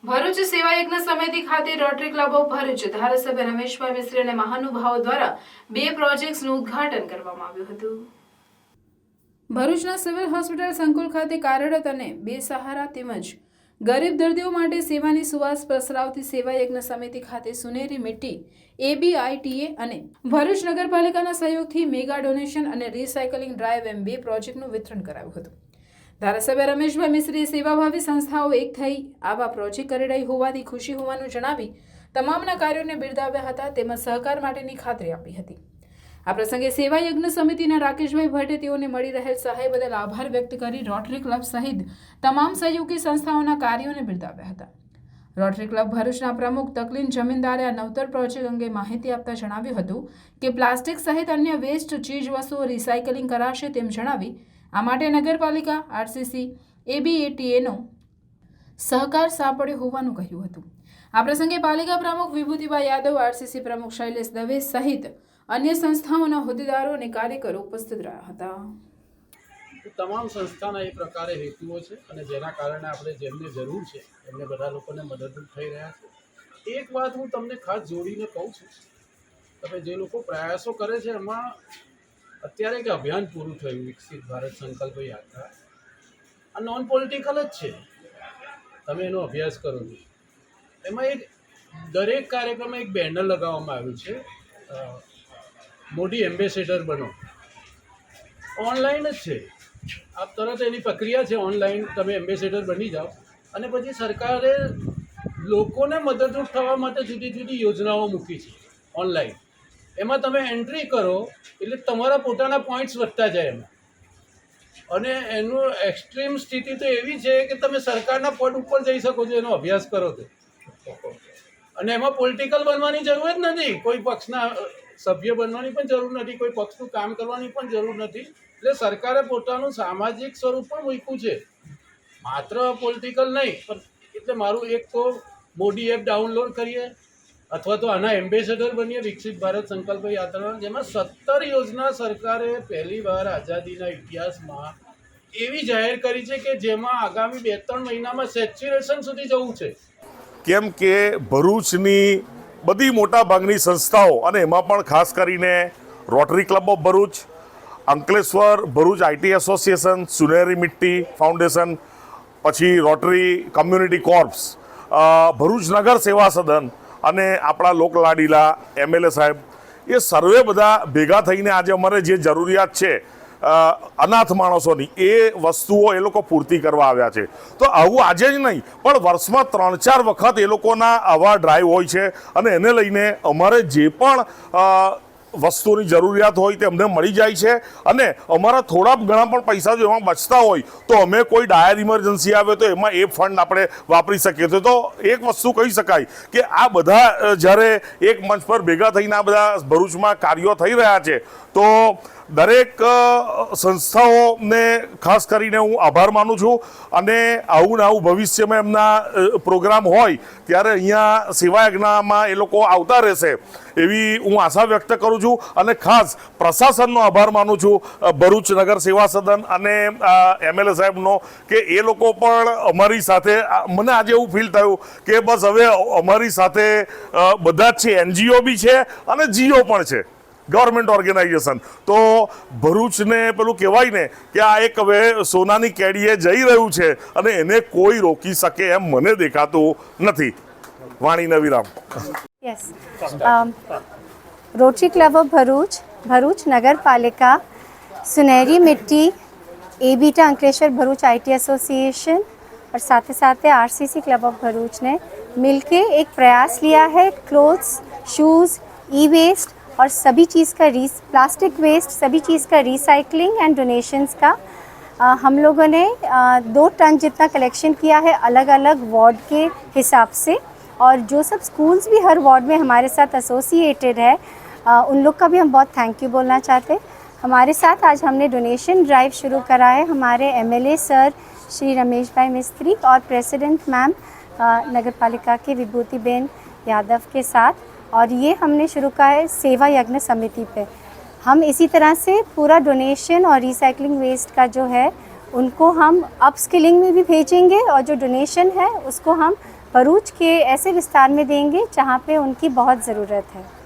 ભરૂચ સેવા યજ્ઞ સમિતિ ખાતે રોટરી ક્લબ ઓફ ભરૂચ ધારાસભ્ય રમેશભાઈ મિસ્ત્રી અને મહાનુભાવો દ્વારા 2 પ્રોજેક્ટ્સનું ઉદ્ઘાટન કરવામાં આવ્યું હતું। ભરૂચના સિવિલ હોસ્પિટલ સંકુલ ખાતે કાર્યરત અને બેસહારા તેમજ ગરીબ દર્દીઓ માટે સેવાની સુવાસ પ્રસરાવતી સેવા યજ્ઞ સમિતિ ખાતે સુનેરી મિટ્ટી ABITA અને ભરૂચ નગરપાલિકાના સહયોગથી મેગા ડોનેશન અને રિસાયકલિંગ ડ્રાઈવ એમ 2 પ્રોજેક્ટનું વિતરણ કરાયું હતું। ધારાસભ્ય રમેશભાઈ મિસ્ત્રીએ સેવાભાવી સંસ્થાઓ એક થઈ આવા પ્રોજેક્ટ કરી રહી હોવાથી ખુશી હોવાનું જણાવી તમામના કાર્યોને બિરદાવ્યા હતા તેમજ સહકાર માટેની ખાતરી આપી હતી। આ પ્રસંગે સેવા યજ્ઞ સમિતિના રાકેશભાઈ ભટ્ટે તેઓને મળી રહેલ સહાય બદલ આભાર વ્યક્ત કરી રોટરી ક્લબ સહિત તમામ સહયોગી સંસ્થાઓના કાર્યોને બિરદાવ્યા હતા। રોટરી ક્લબ ભરૂચના પ્રમુખ તકલીન જમીનદારે આ નવતર પ્રોજેક્ટ અંગે માહિતી આપતા જણાવ્યું હતું કે પ્લાસ્ટિક સહિત અન્ય વેસ્ટ ચીજ વસ્તુઓ રિસાયકલિંગ કરાશે તેમ જણાવી આ માટે નગરપાલિકા RCC ABATAનો સહકાર સાંપડ્યો હોવાનું કહ્યું હતું। આ પ્રસંગે પાલિકા પ્રમુખ વિભૂતિભાઈ યાદવ, RCC પ્રમુખ શૈલેષ દવે સહિત અન્ય સંસ્થાઓના હોદ્દેદારો અને કાર્યકરો ઉપસ્થિત રહ્યા હતા। તમામ સંસ્થાના એ પ્રકારે હેતુઓ છે અને જેના કારણે આપણે જેમને જરૂર છે એમને બધા લોકોને મદદરૂપ થઈ રહ્યા છે। એક વાત હું તમને ખાસ જોડીને કહું છું, તમે જે લોકો પ્રયાસો કરે છે એમાં અત્યારે એક અભિયાન પૂરું થયું વિકસિત ભારત સંકલ્પ યાત્રા, આ નોન પોલિટિકલ જ છે, તમે એનો અભ્યાસ કરો છો। એમાં એક દરેક કાર્યક્રમમાં એક બેનર લગાવવામાં આવ્યું છે, મોદી એમ્બેસેડર બનો। ઓનલાઈન જ છે, આપ તરત એની પ્રક્રિયા છે, ઓનલાઈન તમે એમ્બેસેડર બની જાઓ અને પછી સરકારે લોકોને મદદરૂપ થવા માટે જુદી જુદી યોજનાઓ મૂકી છે ઓનલાઈન, એમાં તમે એન્ટ્રી કરો એટલે તમારા પોતાના પોઈન્ટ્સ વધતા જાય એમાં, અને એનું એક્સ્ટ્રીમ સ્થિતિ તો એવી છે કે તમે સરકારના પદ ઉપર જઈ શકો છો એનો અભ્યાસ કરો તો, અને એમાં પોલિટિકલ બનવાની જરૂર જ નથી, કોઈ પક્ષના સભ્ય બનવાની પણ જરૂર નથી, કોઈ પક્ષનું કામ કરવાની પણ જરૂર નથી। એટલે સરકારે પોતાનું સામાજિક સ્વરૂપ પણ મૂક્યું છે, માત્ર પોલિટિકલ નહીં પણ। એટલે મારું એક તો મોદી એપ ડાઉનલોડ કરીએ અથવા તો આના એમ્બેસેડર બનીએ વિકસિત ભારત સંકલ્પ યાત્રા, જેમાં 17 યોજના સરકારે પહેલીવાર આઝાદીના ઇતિહાસમાં એવી જાહેર કરી છે કે જેમાં આગામી 2-3 મહિનામાં સેચ્યુરેશન સુધી જવું છે। કેમ કે ભરૂચની બધી મોટાભાગની સંસ્થાઓ અને એમાં પણ ખાસ કરીને rotary club of Bharuch, Ankleshwar Bharuch IT association, Suneri Mitti foundation, પછી rotary community corps, Bharuch Nagar Seva સદન અને આપણા લોકલાડીલા MLA સાહેબ, એ સર્વે બધા ભેગા થઈને આજે અમારે જે જરૂરિયાત છે અનાથ માણસોની એ વસ્તુઓ એ લોકો પૂર્તિ કરવા આવ્યા છે। તો આવું આજે જ નહીં પણ વર્ષમાં 3-4 વખત એ લોકોના આવા ડ્રાઈવ હોય છે અને એને લઈને અમારે જે પણ વસ્તુની જરૂરિયાત હોય તે અમને મળી જાય છે, અને અમારા થોડા ઘણા પણ પૈસા જો એમાં બચતા હોય તો અમે કોઈ ડાયર ઇમરજન્સી આવે તો એમાં એ ફંડ આપણે વાપરી શકીએ છીએ। તો એક વસ્તુ કહી શકાય કે આ બધા જ્યારે એક મંચ પર ભેગા થઈને આ બધા ભરૂચમાં કાર્યો થઈ રહ્યા છે તો દરેક સંસ્થાઓને ખાસ કરીને હું આભાર માનું છું, અને આવું ને આવું ભવિષ્યમાં એમના પ્રોગ્રામ હોય ત્યારે અહીંયા સેવા યજ્ઞમાં એ લોકો આવતા રહેશે એવી હું આશા વ્યક્ત કરું છું। અને ખાસ પ્રશાસનનો આભાર માનું છું, ભરૂચ નગર સેવા સદન અને MLA સાહેબનો, કે એ લોકો પણ અમારી સાથે, મને આજે એવું ફીલ થયું કે બસ હવે અમારી સાથે બધા જ છે, NGO બી છે અને GO પણ છે, ગવર્મેન્ટ ઓર્ગેનાઇઝેશન। તો ભરૂચને પેલું કહેવાય ને કે આ એક હવે સોનાની કેડીએ જઈ રહ્યું છે અને એને કોઈ રોકી શકે એમ મને દેખાતું નથી। વાણીને વિરામ। Yes. Rotary club of Bharuch, Bharuch Nagar Palika, Sunehri Mitti, एबीटा अंकलेश्वर भरूच IT एसोसिएशन और साथ ही साथ RCC क्लब ऑफ भरूच ने मिलके एक प्रयास लिया है क्लोथ्स, शूज़, ई-वेस्ट और सभी चीज़ का प्लास्टिक वेस्ट, सभी चीज़ का रिसाइकलिंग एंड डोनेशंस का हम लोगों ने 2 टन जितना कलेक्शन किया है अलग अलग वार्ड के हिसाब से। और जो सब स्कूल्स भी हर वार्ड में हमारे साथ एसोसिएटेड है उन लोग का भी हम बहुत थैंक यू बोलना चाहते हैं। हमारे साथ आज हमने डोनेशन ड्राइव शुरू करा है हमारे MLA सर श्री रमेश भाई मिस्त्री और प्रेसिडेंट मैम नगर पालिका के विभूतिबेन यादव के साथ, और ये हमने शुरू किया है सेवा यज्ञ समिति पे। हम इसी तरह से पूरा डोनेशन और रिसाइकलिंग वेस्ट का जो है उनको हम अपस्किलिंग में भी भेजेंगे और जो डोनेशन है उसको हम भरूच के ऐसे विस्तार में देंगे जहाँ पे उनकी बहुत ज़रूरत है।